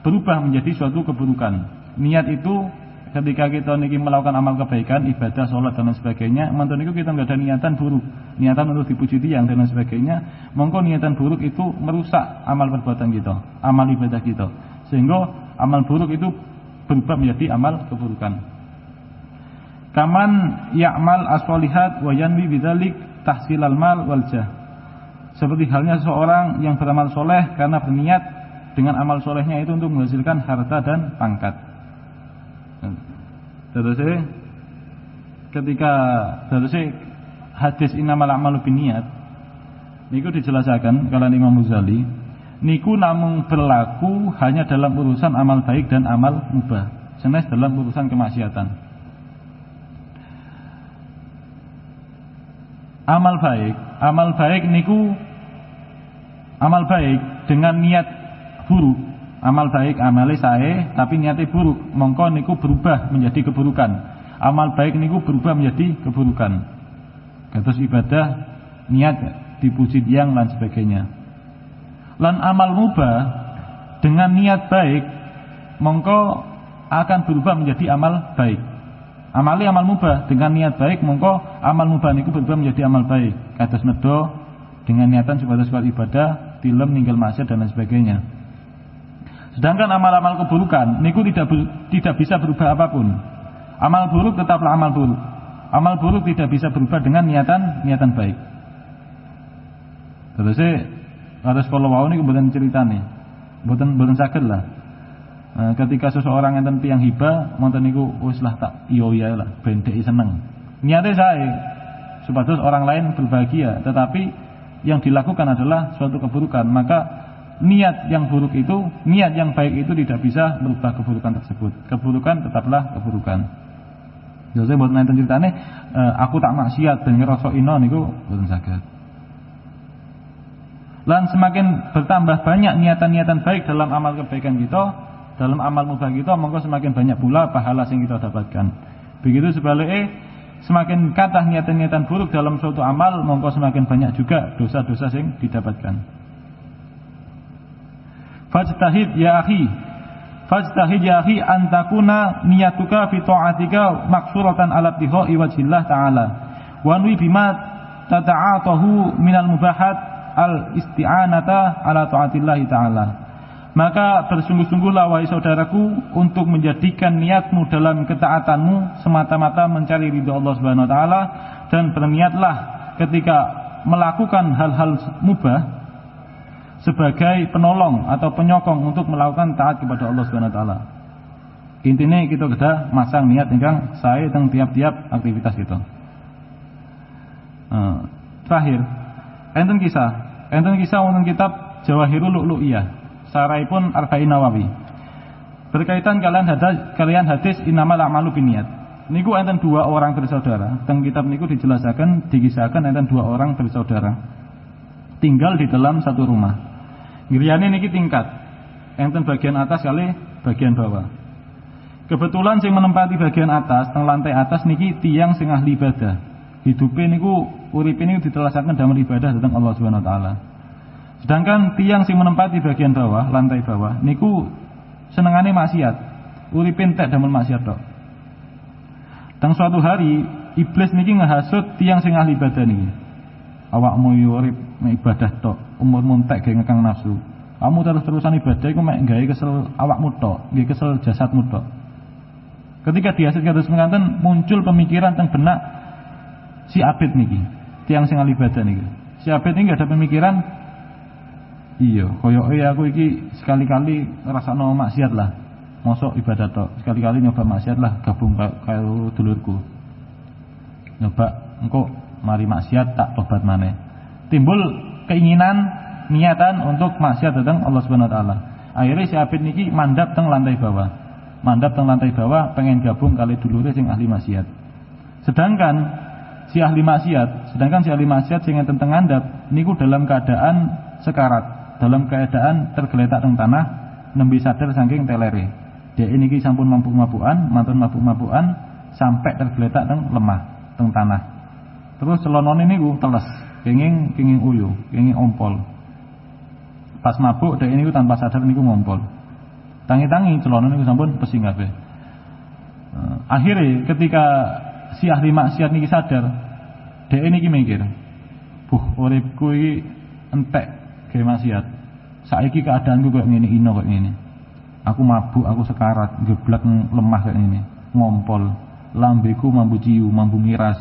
berubah menjadi suatu keburukan. Niat itu ketika kita niki melakukan amal kebaikan, ibadah, sholat dan lain sebagainya, mantan itu kita nggak ada niatan buruk, niatan untuk dipuji tiang dan lain sebagainya, mongko niatan buruk itu merusak amal perbuatan kita, amal ibadah kita, sehingga amal buruk itu berubah menjadi amal keburukan. Kaman ya'mal as-solihat wa yanwi bidzalik tahsilal mal wal jah, seperti halnya seorang yang beramal soleh karena berniat dengan amal solehnya itu untuk menghasilkan harta dan pangkat. Terus ketika hadis innamal a'malu binniyat niku dijelaskan kalian Imam Ghazali, niku namung berlaku hanya dalam urusan amal baik dan amal mubah, senes dalam urusan kemaksiatan. Amal baik niku amal baik dengan niat buruk, amal baik amale sae tapi niatnya buruk, mongko niku berubah menjadi keburukan. Amal baik niku berubah menjadi keburukan. Kados ibadah niat dipuji tiang dan sebagainya. Lan amal mubah dengan niat baik mongko akan berubah menjadi amal baik. Amali amal mubah dengan niat baik, mongko amal mubah niku berubah menjadi amal baik. Kados nedo dengan niatan sebatas kuat ibadah, tilem ninggal maksiat dan lain sebagainya. Sedangkan amal-amal keburukan niku tidak bisa berubah apapun. Amal buruk tetaplah amal buruk. Amal buruk tidak bisa berubah dengan niatan baik. Terus harus kalau wau niku mboten ceritane. Mboten saged lah. Ketika seseorang enten tiyang hibah, wonten niku wis lah tak iya lah ben dhek seneng. Niate sae supados orang lain berbahagia, tetapi yang dilakukan adalah suatu keburukan, maka niat yang buruk itu, niat yang baik itu tidak bisa merubah keburukan tersebut. Keburukan tetaplah keburukan. Jadi buat nonton ceritane, aku tak maksiat dan ngerasa ino niku boten saged. Lan semakin bertambah banyak niatan-niatan baik dalam amal kebaikan kita, dalam amal mubah kita, maka semakin banyak pula pahala yang kita dapatkan. Begitu sebaliknya, semakin kathah niatan-niatan buruk dalam suatu amal, maka semakin banyak juga dosa-dosa yang didapatkan. Fajtahid ya akhi antakuna niyatuka fi ta'atika maksuratan ala ibtigha'i wajhillah ta'ala wa nwi bima tata'atahu minal mubahat al isti'anata ala ta'atillah ta'ala. Maka bersungguh-sungguhlah wahai saudaraku untuk menjadikan niatmu dalam ketaatanmu semata-mata mencari ridha Allah Subhanahu wa taala, dan berniatlah ketika melakukan hal-hal mubah sebagai penolong atau penyokong untuk melakukan taat kepada Allah Subhanahu wa taala. Intine kita kedah masang niat ingkang sae teng tiap-tiap aktivitas kita. Terakhir, enten kisah wonten kitab Jawahirul Lu'lu'iyah, saraipun Arba'in Nawawi. Berkaitan kalian hadis innamal a'malu binniyat. Niku enten dua orang bersaudara. Teng kitab niku dikisahkan enten dua orang bersaudara tinggal di dalam satu rumah. Griyane niki tingkat, enten bagian atas kali bagian bawah. Kebetulan sing menempati bagian atas, teng lantai atas niki tiyang sing ahli ibadah. Hidupe niku uripe niku ditelasaken dalam ibadah dhateng Allah Subhanahu wa taala. Sedangkan tiyang sing menempati bagian bawah, lantai bawah niku senengane maksiat. Uripe entek damel maksiat tok. Teng suatu hari iblis niki ngehasut tiyang sing ahli ibadah niki. Awakmu yo urip mek ibadah tok, umurmu entek gawe ngekang nafsu. Kamu terus-terusan ibadah iku mek gawe kesel awakmu tok, nggih kesel jasadmu tok. Ketika dihasil kados mekaten muncul pemikiran teng benak si Abid niki, tiyang sing ahli ibadah niki. Si Abid niki ada pemikiran, iya, koyoke aku iki sekali-kali ngrasakno maksiat lah. Mosok ibadah tok, sekali-kali nyoba maksiat lah, gabung karo dulurku. Nyoba engko mari maksiat tak tobat maneh. Timbul keinginan niatan untuk maksiat datang Allah Subhanahu wa taala. Akhirnya si Abid niki mandap teng lantai bawah. Mandap teng lantai bawah pengen gabung kali dulure sing ahli maksiat. Sedangkan si ahli maksiat sing enten teng ngandhap niku dalam keadaan sekarat, dalam keadaan tergeletak teng tanah, nembe sadar saking telere. Dhek niki sampun mabuk-mabukan, mantun mabuk-mabukan sampai tergeletak teng lemah, teng tanah. Terus celonone niku teles, kenging uyu, kenging ompol. Pas mabuk dhek niku tanpa sadar niku ngompol. Tangi-tangi celonone niku sampun pesing kabeh. Akhirnya ketika si ahli maksiat niki sadar, dhek niki mikir, uripku iki entek gawe maksiat. Saiki keadaanku koyo ngene ino koyo ngene. Aku mabuk, aku sekarat, geblek lemah kayak ngene, ngompol. Lambeku mambu ciu, mambu miras.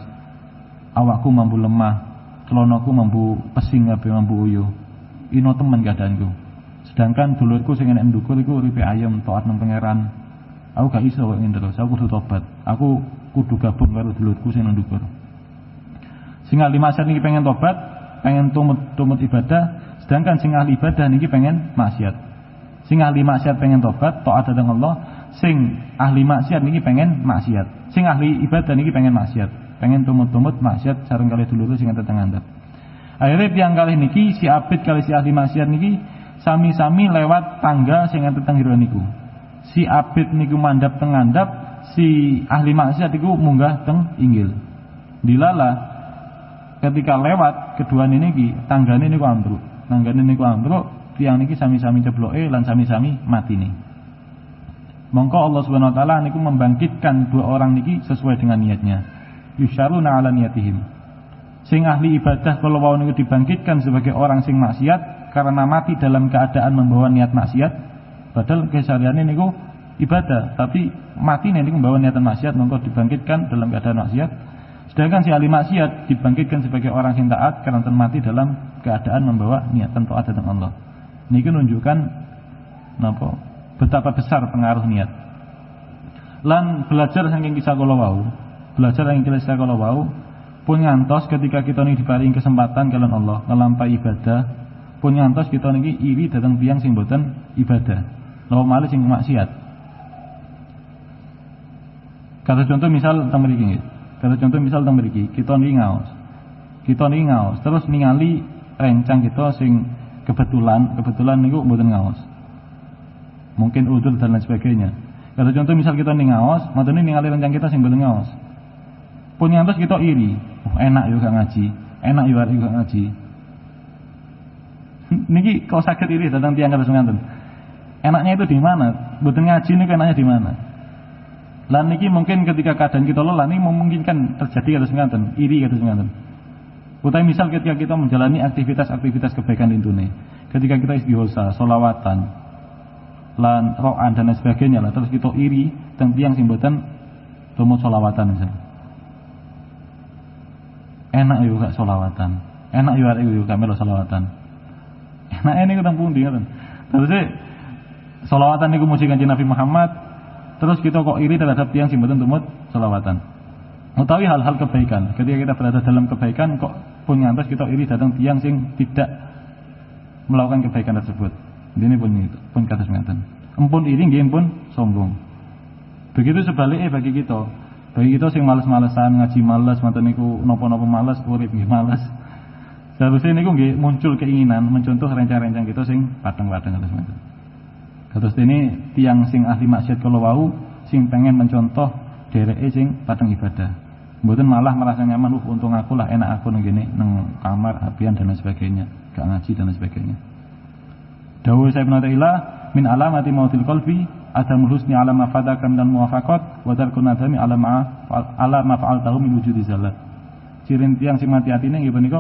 Awakku mampu lemah, celonoku mampu pesing kabeh, mampu uyu. Ino temen keadaanku. Sedangkan dulurku sing enek ndukur iku uripe ayem, taat nang pangeran. Aku gak iso kok ngene terus, aku kudu tobat. Aku kudu gabung karo dulurku sing ndukur. Sing ahli maksiat niki pengen tobat, pengen tumut ibadah, sedangkan sing ahli ibadah niki pengen maksiat. Sing ahli maksiat pengen tobat, taat dhateng Allah, sing ahli maksiat niki pengen maksiat. Sing ahli ibadah niki pengen maksiat. Pengen tumut-tumut maksiat sareng kali dulur sing enten ngandhap. Akhirnya tiang kali niki si Abid kali si ahli maksiat niki sami-sami lewat tangga sing enten teng jero niku. Si Abid niku mandhap teng ngandhap, si ahli maksiat niku munggah teng inggil. Dilala ketika lewat keduane niki tanggane niku ambruk. Tanggane niku ambruk, tiang niki sami-sami cebloke lan sami-sami matine. Mongko Allah Subhanahu wa taala niku membangkitkan dua orang niki sesuai dengan niatnya. Yusyaruna ala niyatihim. Sing ahli ibadah kalau wau niku dibangkitkan sebagai orang sing maksiat karena mati dalam keadaan membawa niat maksiat, padahal kesehariannya niku ibadah, tapi mati niku membawa niatan maksiat, mongko dibangkitkan dalam keadaan maksiat. Sedangkan si ahli maksiat dibangkitkan sebagai orang yang taat karena mati dalam keadaan membawa niatan taat datang Allah. Ini menunjukkan betapa besar pengaruh niat. Lan belajar saking kisah kala wau, pun ngantos ketika kita ini diparingi kesempatan kalian Allah ngelampaui ibadah, pun ngantos kita niki iri datang tiyang sing boten ibadah. Lawa malih sing maksiat. Kata contoh misal teng mriki. Kita niki ngaos. Terus ningali rencang kita sing kebetulan niku mboten ngaos. Mungkin udzur dan lain sebagainya. Kata contoh misal kita ning ngaos, matene ningali rencang kita sing mboten ngaos. Pun ngantos kita iri. Enak yo gak ngaji. Enak yo arek gak ngaji. Niki kok sakit iri datang tiang kados ngaten. Enaknya itu di mana? Mboten ngaji niku enaknya di mana? Lan niki mungkin ketika keadaan kita lelah ini memungkinkan terjadi kados ngaten, iri kados ngaten. Utawi misal ketika kita menjalani aktivitas kebaikan intune, ketika kita istighosa, sholawatan, lan ro'an dan lain sebagainya lah, terus kita iri teng tiyang sing mboten tumut sholawatan misal. Enak yo gak sholawatan. Enak yo arek yo gak melu sholawatan. Enake niku teng pundi ngoten. Terus sholawatan niku muji Kanjeng Nabi Muhammad, terus kita kok iri terhadap tiyang sing mboten tumut sholawatan. Utawi hal-hal kebaikan, ketika kita berada dalam kebaikan kok pun ngantos kita iri datang tiyang sing tidak melakukan kebaikan tersebut. Ini pun kados ngaten. Empun iri nggih pun sombong. Begitu sebaliknya bagi kita. Bagi kita sing males-malesan, ngaji males, manten niku napa-napa males, urip nggih males. Seharusnya niku nggih muncul keinginan mencontoh rencang-rencang kita sing padang-padang kados ngaten. Kados ini tiang sing ahli maksiat kala wau sing pengen mencontoh dereke sing padang ibadah. Mboten malah merasa nyaman, untung aku lah, enak aku nang ngene nang kamar apian dan lain sebagainya, gak ngaji dan lain sebagainya. Dawuh Ibnu Athaillah min alamati mautil qalbi adamul husni ala ma fadaka dan muwafaqat wa tarkun nadami ala ma fa'altahu min wujudi zalat. Cirin tiang sing mati atine nggih punika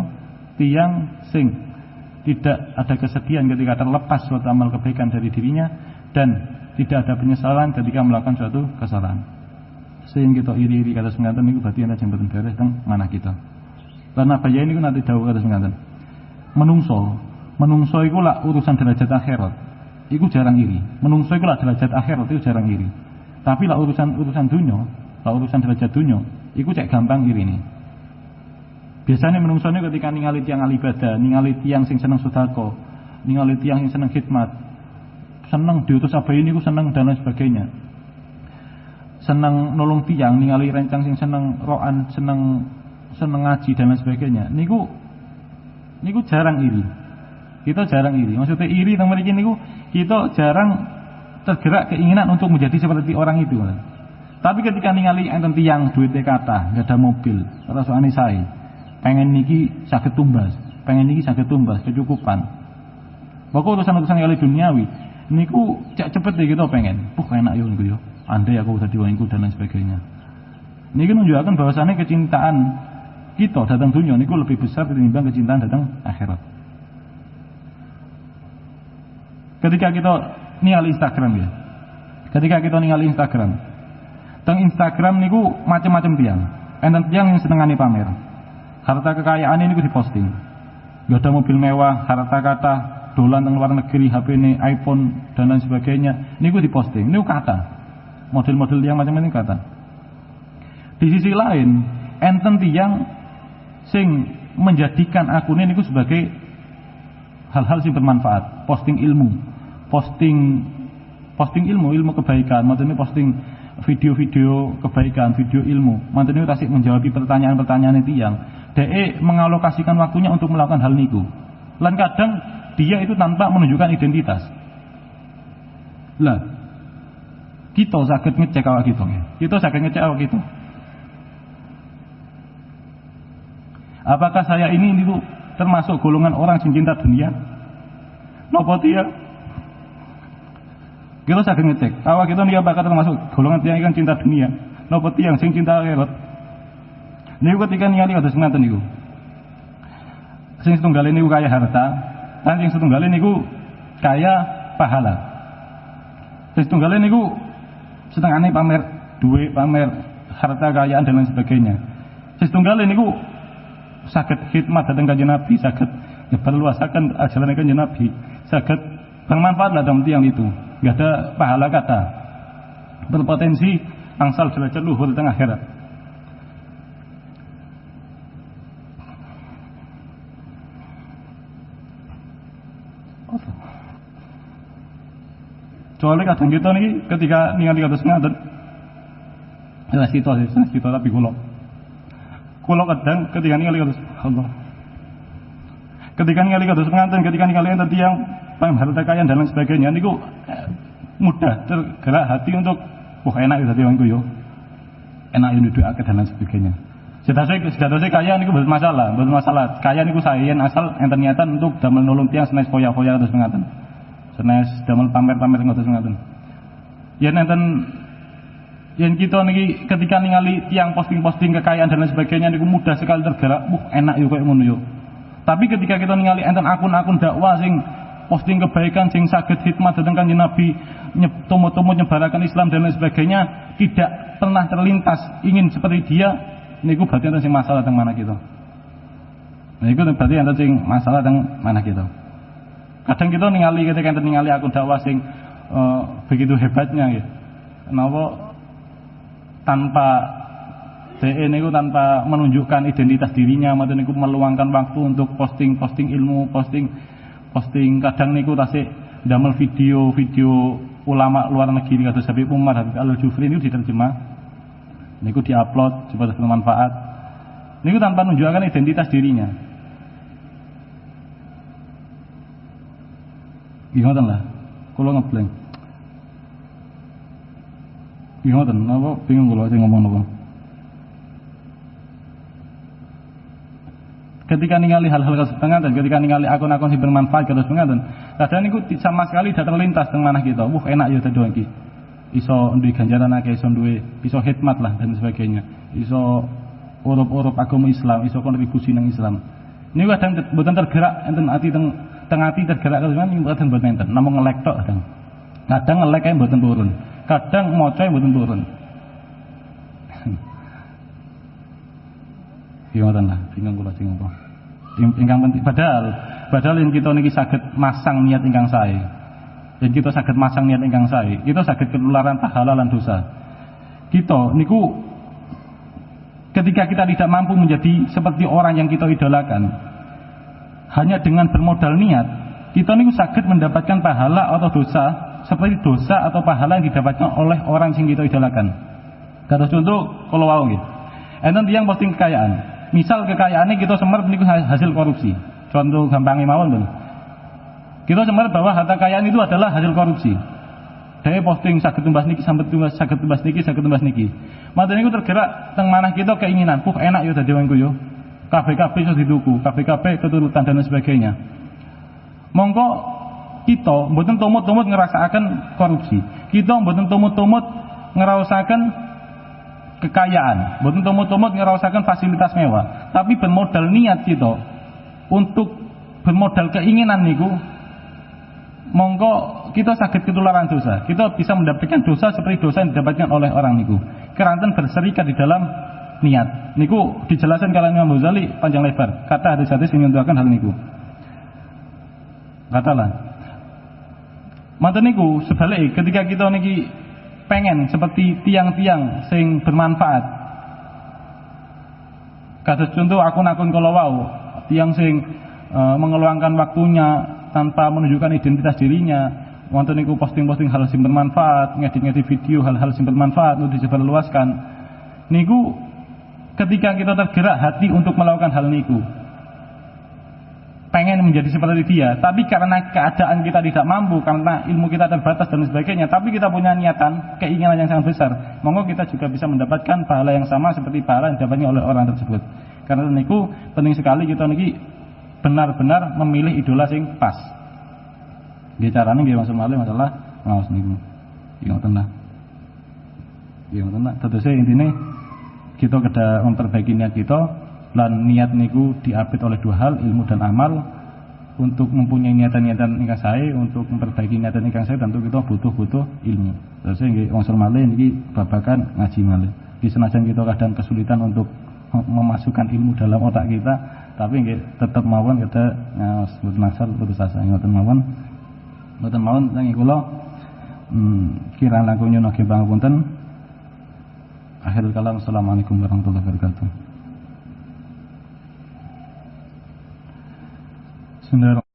tiang sing tidak ada kesedihan ketika terlepas suatu amal kebaikan dari dirinya dan tidak ada penyesalan ketika melakukan suatu kesalahan. Sehingga kita iri-iri kata sengaten niku berarti ana sing mboten beres teng manah kita. Karena bahaya niku nanti dawuh kata sengaten. Menungso iku lak urusan derajat akhirat. Iku jarang iri. Menungso iku lak derajat akhirat itu jarang iri. Tapi lak urusan dunya, lak urusan derajat dunya, iku cek gampang iri nih. Biasanya menungso niku ketika ningali tiyang ibadah, ningali tiyang sing seneng sedekah, ningali tiyang sing seneng khidmat, seneng diutus abahe niku seneng dan lain sebagainya. Seneng nolong tiyang, ningali rencang sing seneng ro'an, seneng ngaji dan lain sebagainya. Niku jarang iri. Kita jarang iri. Maksudnya iri teng mriki niku kita jarang tergerak keinginan untuk menjadi seperti orang itu. Tapi ketika ningali enten tiyang duitnya kathah, enggak ada mobil, rasane sae. Pengen niki saged tumbas, kecukupan. Pokok urusan-urusan kali duniawi niku cek cepet deh kita pengen. Enak yo niku yo. Andai aku dadi wong iku dan lain sebagainya. Niki menunjukkan bahwasannya kecintaan kita datang dunia niku lebih besar ketimbang kecintaan datang akhirat. Ketika kita ningali Instagram ya. Teng Instagram niku macam-macam tiang. Enten tiang yang senengane pamer. Harta kekayaan niku diposting. Gak ada mobil mewah, harta kata, dolan teng luar negeri, HP-ne iPhone dan lain sebagainya. Niku diposting. Niku kata. Model-model yang macam ini kata. Di sisi lain, enten tiang sing menjadikan akun ini sebagai hal-hal yang bermanfaat, posting ilmu kebaikan, maksudnya posting video-video kebaikan, video ilmu, maksudnya tasik menjawab pertanyaan-pertanyaan tiang. Dia mengalokasikan waktunya untuk melakukan hal niku. Lan kadang dia itu tanpa menunjukkan identitas. Lah kita sakit ngecek awak kita. Apakah saya ini termasuk golongan orang yang cinta dunia? Napa dia? Kita sakit ngecek. Awak kita ini apakah termasuk golongan tiang yang cinta dunia? Napa tiang sing cinta akhirat? Niku ketika ningali kados ngaten niku. Sing setunggal niku kaya harta, lan sing setunggal niku kaya pahala. Sing setunggal niku setengahnya pamer duit, pamer harta kekayaan dan lain sebagainya. Setunggal niku saged khidmat dhateng Kanjeng Nabi, saged nyebarluasaken ajaran Kanjeng Nabi, saged bermanfaat lah dalam tiang itu. Enggak ada pahala kata. Berpotensi angsal derajat luhur di tengah akhirat. Soalnya kadang kita nih ketika ningali kados ngaten, jelas kita tapi kulo kadang ketika ningali kados Allah, ketika ningali kados ngaten, ketika ningali enten tiyang harta kekayaan dan lain sebagainya, niku mudah tergerak hati untuk enak ya dadi wong yo, enak yo nduduake dan lain sebagainya. Sejatose kaya niku mboten masalah, kaya niku sayen asal enten niatan untuk damel nulung tiyang senes foya-foya kados ngaten. Senes damel pamer-pamer ngoten ngaten. Yen enten yen kita niki ketika ningali tiang posting-posting kekayaan dan lain sebagainya niku mudah sekali tergerak, enak yo koyo ngono yo. Tapi ketika kita ningali enten akun-akun dakwah sing posting kebaikan sing saged khidmat dhateng Kanjeng Nabi, tumut-tumut nyebaraken Islam dan lain sebagainya, tidak pernah terlintas ingin seperti dia, niku berarti enten sing masalah teng mana kita. Niku berarti enten sing masalah teng mana kita. Kadang kita ningali ketika enten ningali akun dakwah sing begitu hebatnya ya. Kenapa tanpa DE niku tanpa menunjukkan identitas dirinya, maksudnya niku meluangkan waktu untuk posting ilmu, posting kadang niku tasik damel video ulama luar negeri kados Habib Umar, Habib Al-Jufri niku diterjemah. Niku diupload supaya bermanfaat. Niku tanpa menunjukkan identitas dirinya. Gimana lah, kalau ngeblank. Gimana? Apa bingung kalau saya ngomong apa? Ketika ningali hal-hal kasetengah dan ketika ningali akun-akun yang bermanfaat kados pengaten, kadang niku sama sekali tidak terlintas teng manah kita. Enak ya dadi iki. Iso duwe ganjaran akeh, iso khidmat lah dan sebagainya. Iso urup-urup agama Islam, iso kontribusi nang Islam. Niku kadang mboten tergerak enten ati teng ati tergerak kados niku mboten enten, namung ngelek tok kadang. Kadang ngelek ae mboten turun. Kadang maca mboten turun. Gimana lah, bingung kula sing apa. Ingkang penting padahal yen kita niki saged masang niat ingkang sae. Yen kita saged masang niat ingkang sae, kita saged ketularan pahala lan dosa. Kita niku ketika kita tidak mampu menjadi seperti orang yang kita idolakan, hanya dengan bermodal niat, kita niku saged mendapatkan pahala atau dosa seperti dosa atau pahala yang didapatkan oleh orang yang kita idolakan. Kados contoh kalau wau nggih. Enten tiyang posting kekayaan. Misal kekayaannya kita semer niku hasil korupsi. Contoh gampangnya mawon lho. Kita semer bahwa harta kekayaan itu adalah hasil korupsi. Dhewe posting saged tumbas niki sampai saged tumbas niki. Mate niku tergerak teng manah kita keinginan, enak yo dadi wong yo. Kabeh-kabeh iso dituku, kabeh-kabeh keturutan dan sebagainya. Monggo kita mboten tumut-tumut ngrasakaken korupsi. Kita mboten tumut-tumut ngrasakaken kekayaan, mboten tumut-tumut ngrasakaken fasilitas mewah, tapi bermodal niat kita untuk bermodal keinginan niku, monggo kita saged ketularan dosa. Kita bisa mendapatkan dosa seperti dosa yang didapatkan oleh orang niku. Keranten berserikat di dalam niat. Niku dijelaskan kalian Imam Ghazali panjang lebar. Kata hadis-hadis menyuntuhkan hal niku. Katalah. Mata niku sebalik ketika kita niki pengen seperti tiang-tiang sing bermanfaat. Kados contoh akun-akun kalau wau, tiang sing mengeluangkan waktunya tanpa menunjukkan identitas dirinya, wonten niku posting-posting hal sing bermanfaat, ngedit-ngedit video hal-hal sing bermanfaat untuk disebarluaskan. Niku ketika kita tergerak hati untuk melakukan hal niku, pengen menjadi seperti dia, tapi karena keadaan kita tidak mampu, karena ilmu kita terbatas dan sebagainya, tapi kita punya niatan, keinginan yang sangat besar, monggo kita juga bisa mendapatkan pahala yang sama seperti pahala yang didapatnya oleh orang tersebut. Karena niku penting sekali kita niki benar-benar memilih idola sing pas. Nggih carane nggih masalah ngaos niku. Yo tenang. Tegese intine kita kedah memperbaiki niat kita. Lan niat niku diapit oleh dua hal, ilmu dan amal. Untuk mempunyai niatan-niatan ingkang sae, untuk memperbaiki niatan ingkang sae tentu kita butuh ilmu. Terus nggih wong malih niki babakan ngaji malih. Di senajan kita kadang kesulitan untuk memasukkan ilmu dalam otak kita, tapi tetap mawon kita mboten asal putus asa ngoten mawon. Mboten mawon sange kula kirang langkung nyuwun nggih pangapunten. Akhirul kalam, assalamualaikum warahmatullahi wabarakatuh. Bismillahirrahmanirrahim.